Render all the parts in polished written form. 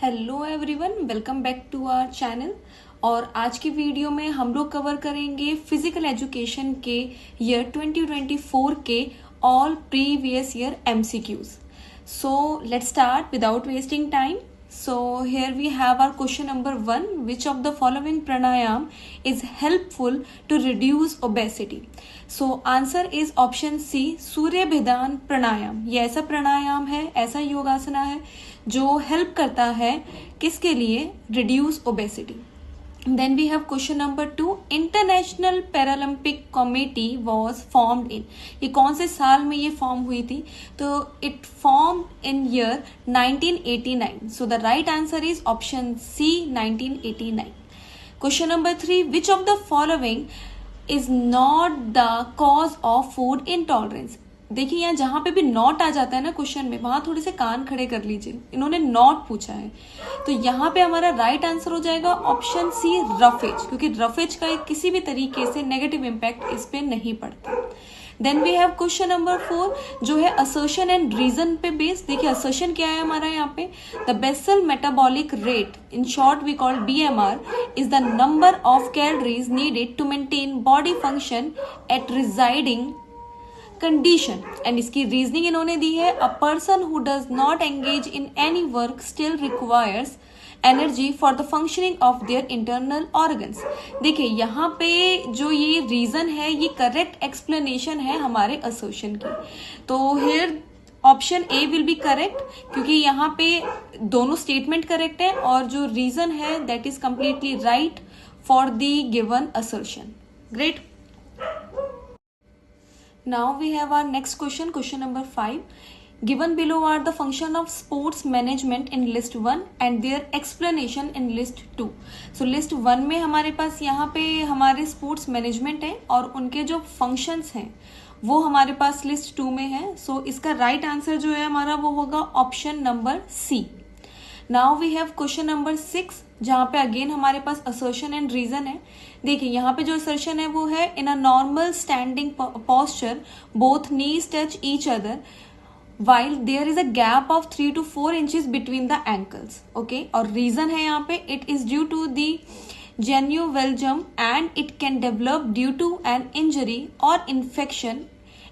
Hello everyone, welcome back to our channel. और आज की वीडियो में हम लोग कवर करेंगे फिजिकल एजुकेशन के ईयर 2024 के all previous year MCQs. So let's start without wasting time. So here we have our question number 1. Which of the following pranayam is helpful to reduce obesity? So answer is option C, सूर्य भेदान प्राणायाम। ये ऐसा प्राणायाम है, ऐसा योगासना है जो help करता है किसके लिए? Reduce obesity. Then we have question number 2. International Paralympic Committee was formed in, ये कौन से साल में ये फॉर्म हुई थी? तो it formed in year 1989. So the right answer is option C, 1989. Question number 3. Which of the following is not the cause of food intolerance? देखिए यहाँ जहां पे भी नॉट आ जाता है ना क्वेश्चन में, वहां थोड़े से कान खड़े कर लीजिए। इन्होंने नॉट पूछा है तो यहाँ पे हमारा राइट आंसर हो जाएगा ऑप्शन सी, रफेज, क्योंकि रफेज का किसी भी तरीके से नेगेटिव इम्पैक्ट इस पे नहीं पड़ता। Then we have question number 4 जो है असर्शन एंड रीजन पे बेस्ड। देखिए असर्शन क्या है हमारा यहाँ पे, the basal metabolic rate, in short we call BMR, is the number of calories needed to maintain body function at residing condition. And इसकी रीजनिंग इन्होंने दी है, a person who does not engage in any work still requires energy for the functioning of their internal organs. देखिए यहाँ पे जो ये reason है ये करेक्ट एक्सप्लेनेशन है हमारे असर्शन की। तो here option A will be correct, क्योंकि यहाँ पे दोनों स्टेटमेंट करेक्ट है और जो रीजन है that is completely right for the given assertion. Great. Now we have our next question, question number 5. Given below are the function of sports management in list 1 and their explanation in list 2. So list 1 में हमारे पास यहाँ पे हमारे sports management है और उनके जो functions हैं वो हमारे पास list 2 में है। So इसका right answer जो है हमारा वो होगा option number C. Now we have question number 6 जहाँ पे अगेन हमारे पास असर्शन एंड रीजन है। देखिए यहाँ पे जो असर्शन है वो है, in a normal standing posture both knees touch each other while there is a gap of 3 to 4 inches between the ankles. Okay, और रीजन है यहाँ पे, it is due to the genuvalgium and it can develop due to an injury or infection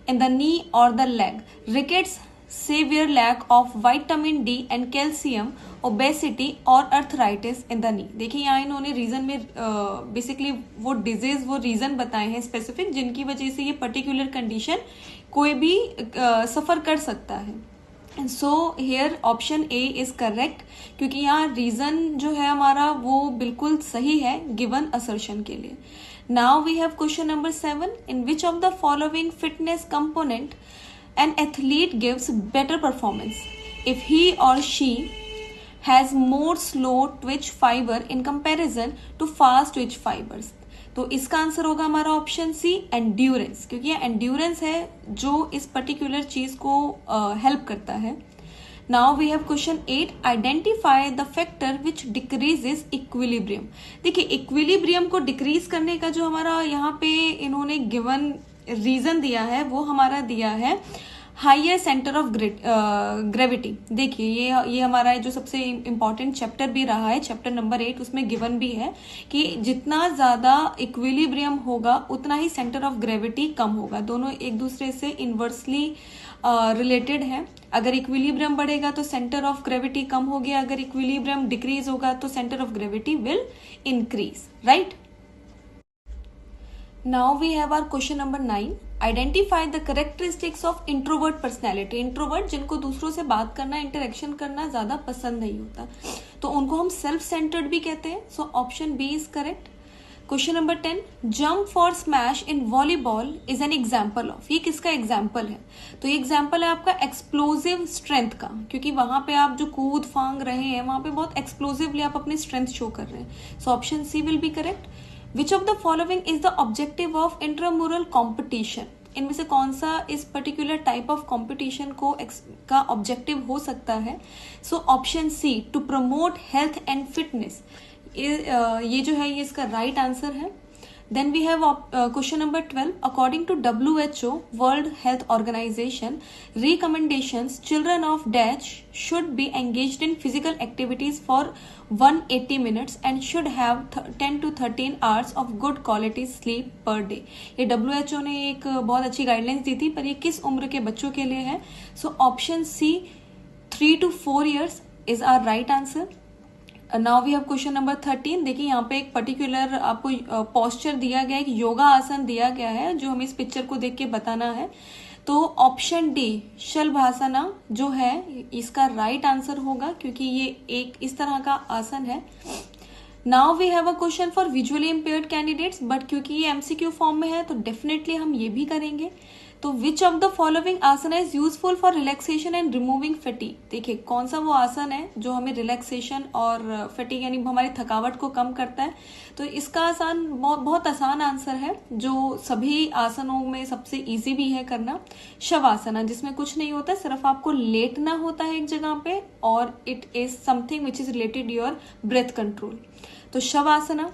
in the knee or the leg. Rickets, severe lack of vitamin D and calcium, obesity और arthritis in the knee. देखिए यहाँ इन्होंने reason में basically वो disease, वो reason बताए हैं specific जिनकी वजह से ये पर्टिकुलर कंडीशन कोई भी सफर कर सकता है। So here option A is correct, क्योंकि यहाँ रीजन जो है हमारा वो बिल्कुल सही है गिवन असर्शन के लिए। Now we have question number 7. In which of the following fitness component an athlete gives better performance if he or she has more slow twitch fiber in comparison to fast twitch fibers? तो इसका answer होगा हमारा option C, endurance, क्योंकि ये endurance है जो इस particular चीज को हेल्प करता है। Now we have question 8. Identify the factor which decreases equilibrium. देखिए इक्विलिब्रियम को डिक्रीज करने का जो हमारा यहाँ पे इन्होंने गिवन रीजन दिया है वो हमारा दिया है हायर सेंटर ऑफ ग्रेविटी। देखिए ये हमारा जो सबसे इम्पॉर्टेंट चैप्टर भी रहा है, चैप्टर नंबर 8, उसमें गिवन भी है कि जितना ज्यादा इक्विलिब्रियम होगा उतना ही सेंटर ऑफ ग्रेविटी कम होगा। दोनों एक दूसरे से इनवर्सली रिलेटेड है। अगर इक्विलिब्रियम बढ़ेगा तो सेंटर ऑफ ग्रेविटी कम हो गया, अगर इक्विलिब्रियम डिक्रीज होगा तो centre of gravity will increase, right. Now we have our question number 9. Identify the characteristics of introvert personality. Introvert जिनको दूसरों से बात करना, इंटरेक्शन करना ज्यादा पसंद नहीं होता, तो उनको हम सेल्फ सेंटर्ड भी कहते हैं। So option B is correct. Question number 10. Jump for smash in volleyball is an example of, ये किसका एग्जाम्पल है? तो ये एग्जाम्पल है आपका एक्सप्लोजिव स्ट्रेंथ का, क्योंकि वहां पे आप जो कूद फांग रहे हैं वहां पे बहुत एक्सप्लोजिवली आप अपनी स्ट्रेंथ शो कर रहे हैं। So option C will be correct. Which of the following is the objective of intramural competition? इनमें से कौन सा इस पर्टिकुलर टाइप ऑफ कंपटीशन को का ऑब्जेक्टिव हो सकता है? So option C, to promote health and fitness. ये जो है ये इसका राइट आंसर है। Then we have question number 12. According to WHO, World Health Organization recommendations, children of dash should be engaged in physical activities for 180 minutes and should have 10 to 13 hours of good quality sleep per day. ये WHO ने एक बहुत अच्छी guidelines दी थी, पर ये किस उम्र के बच्चों के लिए है? So option C 3 to 4 years is our right answer. Now we have question number 13. देखिए यहाँ पे एक पर्टिकुलर आपको पोस्चर दिया गया है, एक योगा आसन दिया गया है जो हमें इस पिक्चर को देख के बताना है. तो ऑप्शन डी शलभासना जो है इसका राइट आंसर होगा, क्योंकि ये एक इस तरह का आसन है. Now we have a question for visually impaired candidates, but क्योंकि ये एमसीक्यू फॉर्म में है तो डेफिनेटली हम ये भी करेंगे. तो विच ऑफ द फॉलोइंग आसन is useful for relaxation and removing fatigue. देखिए कौन सा वो आसन है जो हमें रिलैक्सेशन और फैटिग यानी हमारी थकावट को कम करता है. तो इसका आसान बहुत आसान आंसर है, जो सभी आसनों में सबसे इजी भी है करना, शवासना, जिसमें कुछ नहीं होता है, सिर्फ आपको लेटना होता है एक जगह पे, और it is something which is related your breath control. तो shavasana.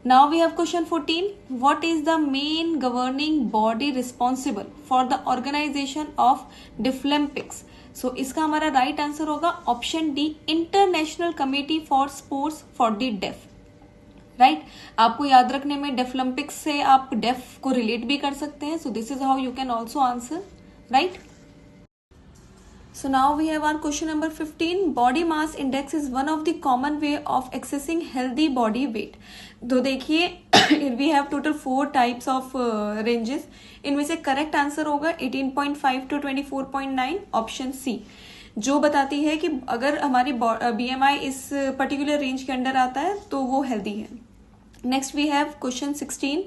Now we have question 14. What is the main governing body responsible for the organization of Deaflympics? So इसका हमारा राइट आंसर होगा option D, international committee for sports for the deaf. Right, आपको याद रखने में Deaflympics से आप डेफ को रिलेट भी कर सकते हैं. So this is how you can also answer. Right. So now we have our question number 15. Body mass index is one of the common way of accessing healthy body weight. तो देखिए we have total 4 types of ranges. इनमें से correct answer होगा 18.5 to 24.9, option C, जो बताती है कि अगर हमारी BMI इस पर्टिकुलर रेंज के अंडर आता है तो वो हेल्दी है. Next we have question 16.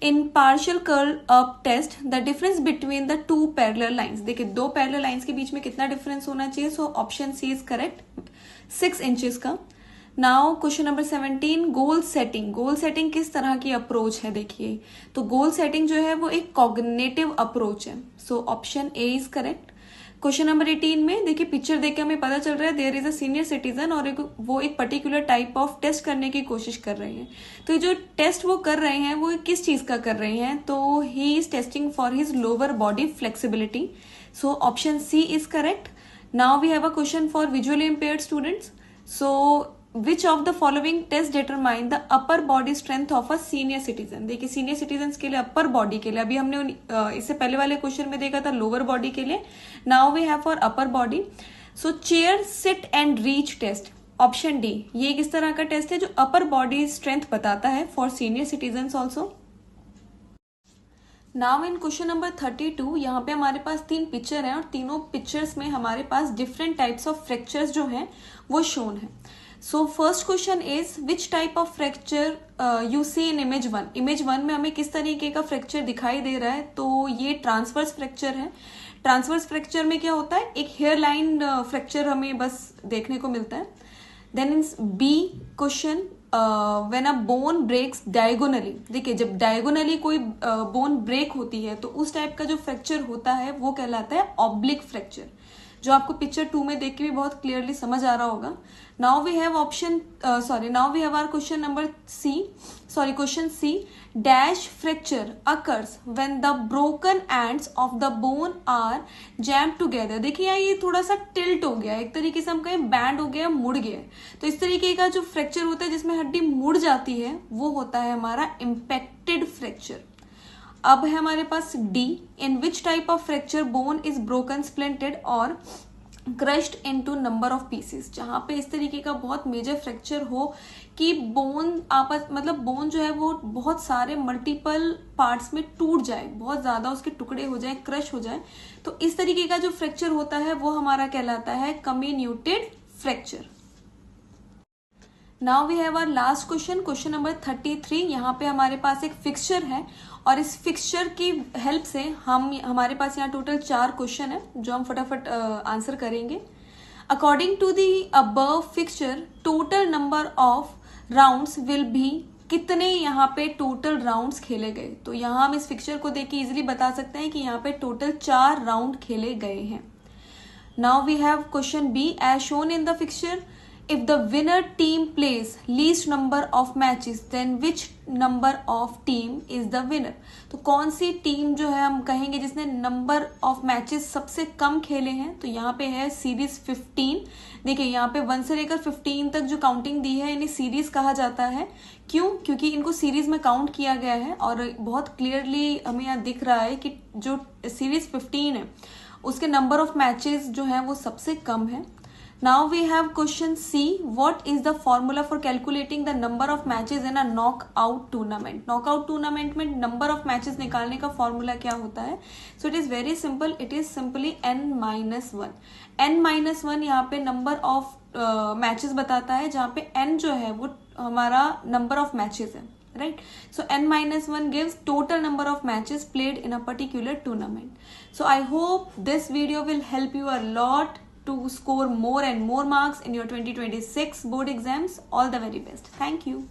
In partial curl up test the difference between the 2 parallel lines. देखिए 2 पैरेलल लाइंस के बीच में कितना डिफरेंस होना चाहिए. So option C is correct, 6 inches का. Now question number 17. Goal setting. Goal setting किस तरह की अप्रोच है? देखिए तो गोल सेटिंग जो है वो एक कॉग्निटिव अप्रोच है. So option A is correct. Question number 18 में देखिए पिक्चर देख के हमें पता चल रहा है there is a senior citizen और वो एक पर्टिकुलर टाइप ऑफ टेस्ट करने की कोशिश कर रहे हैं. तो ये जो टेस्ट वो कर रहे हैं वो किस चीज का कर रहे हैं? तो he is testing for his lower body flexibility. So option C is correct. Now we have a question for visually impaired students. So which of the following test determine the upper body strength of a senior citizen. देखिए senior citizen के लिए upper body के लिए, अभी हमने इससे पहले वाले क्वेश्चन में देखा था लोअर बॉडी के लिए. Now we have for upper body. So chair sit and reach test, option D, ये किस तरह का टेस्ट है जो अपर बॉडी स्ट्रेंथ बताता है for senior citizen also. Now in question number 32 यहाँ पे हमारे पास 3 पिक्चर हैं और तीनों पिक्चर्स में हमारे पास डिफरेंट टाइप्स ऑफ फ्रैक्चर्स जो हैं वो शोन है. So first question is which type of fracture you see in image 1. Image 1 में हमें किस तरीके का फ्रैक्चर दिखाई दे रहा है? तो ये ट्रांसवर्स फ्रैक्चर है. ट्रांसवर्स फ्रैक्चर में क्या होता है, एक हेयर लाइन फ्रैक्चर हमें बस देखने को मिलता है. Then in B question when a bone breaks diagonally. देखिए जब डायगोनली कोई बोन ब्रेक होती है तो उस टाइप का जो फ्रैक्चर होता है वो कहलाता है ऑब्लिक फ्रैक्चर, जो आपको पिक्चर 2 में देख के भी बहुत क्लियरली समझ आ रहा होगा. Now we have our question number question C. Dash fracture occurs when the broken ends of the bone are jam together. देखिए यहाँ ये थोड़ा सा टिल्ट हो गया, एक तरीके से हम कहें बैंड हो गया, मुड़ गया. तो इस तरीके का जो फ्रैक्चर होता है जिसमें हड्डी मुड़ जाती है वो होता है हमारा इम्पैक्टेड फ्रैक्चर. अब है हमारे पास D. In which type of fracture bone is broken, splintered और crushed into number of pieces. जहां पे इस तरीके का बहुत मेजर फ्रैक्चर हो कि बोन बोन जो है वो बहुत सारे मल्टीपल पार्ट्स में टूट जाए, बहुत ज्यादा उसके टुकड़े हो जाए, क्रश हो जाए. तो इस तरीके का जो फ्रैक्चर होता है वो हमारा कहलाता है comminuted fracture. Now we have our last question, question number 33. यहाँ पे हमारे पास एक फिक्सचर है और इस फिक्सचर की हेल्प से हमारे पास यहाँ टोटल 4 क्वेश्चन है जो हम फटाफट आंसर करेंगे. According to the above fixture total number of rounds will be. कितने यहाँ पे टोटल राउंड्स खेले गए? तो यहाँ हम इस फिक्सचर को देख के इजिली बता सकते हैं कि यहाँ पे टोटल 4 राउंड खेले गए हैं. Now we have question B. As shown in the fixture if the winner team place least number of matches then which number of team is the winner. तो कौन सी टीम जो है हम कहेंगे जिसने नंबर ऑफ मैचेस सबसे कम खेले हैं, तो यहाँ पे है सीरीज 15। देखिए यहाँ पे 1 से लेकर 15 तक जो काउंटिंग दी है इन्हें सीरीज कहा जाता है। क्यों? क्योंकि इनको सीरीज में काउंट किया गया है और बहुत क्लियरली हमें यहाँ दिख रहा है कि जो सीरीज 15 है उसके नंबर ऑफ मैचेस जो है वो सबसे कम है। Now we have question C. What is the formula for calculating the number of matches in a knockout tournament? Knockout tournament में number of matches निकालने का formula क्या होता है? So it is very simple. It is simply n-1. n-1 यहाँ पे number of matches बताता है, जहाँ पे n जो है वो हमारा number of matches है, right? So n-1 gives total number of matches played in a particular tournament. So I hope this video will help you a lot to score more and more marks in your 2026 board exams. All the very best. Thank you.